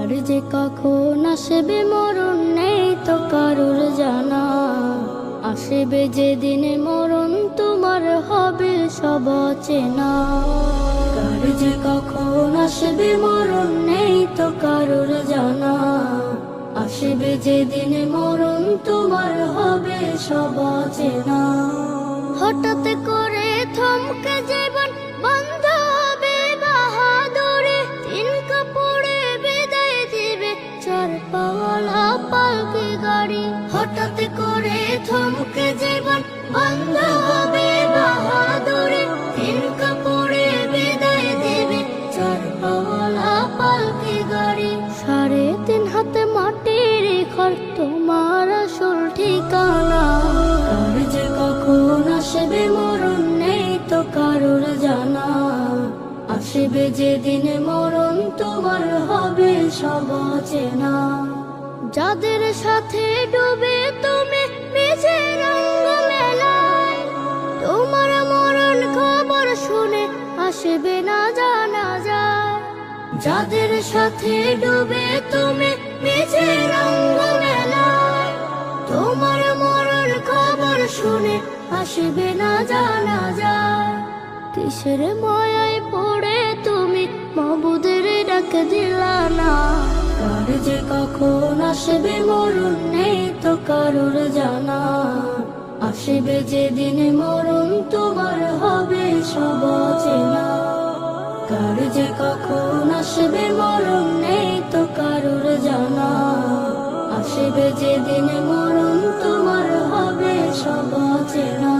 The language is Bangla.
কার যে কখন আসবে মরণ নেই তো কারুর জানা। আসবে যেদিন মরণ তোমার হবে সব চেনা। কার যে কখন আসবে মরণ নেই তো কারুর জানা। আসবে যেদিন মরণ তোমার হবে সব চেনা। হঠাৎ করে থমকে জীবন বন্ধ হবে বাহাদুরে। তিন কাপড়ে বিদায় দিবে চার পাওয়ালা পালকি গাড়ি। হঠাৎ করে থমকে জীবন বন্ধ হবে বাহাদুরে। তিন কাপড়ে বিদায় দিবে চার পাওয়ালা পালকি গাড়ি। 3.5 হাতে মাটির ঘর তোমার আসল ঠিকানা। কার যে কখন আসবে মরণ নেই তো কারুর জানা। আসবে যেদিন মরণ তোমার হবে সব চেনা। যাদের সাথে ডুবে তুমি নিজের রঙ মেলায়, তোমার মরণ খবর শুনে আসবে না জানা যায়। যাদের সাথে ডুবে তুমি নিজের রঙ মেলায়, তোমার মরণ খবর শুনে আসবে না জানা যায়। কিসের মায়ায় পড়ে তুমি মাবুদের ডাক দিলা না। কার যে কখন আসবে মরণ নেই তো কারুর জানা। আসবে যেদিন মরণ তোমার হবে সব চেনা। কার যে কখন আসবে মরণ নেই তো কারুর জানা। আসবে যেদিন মরণ তোমার হবে সব চেনা।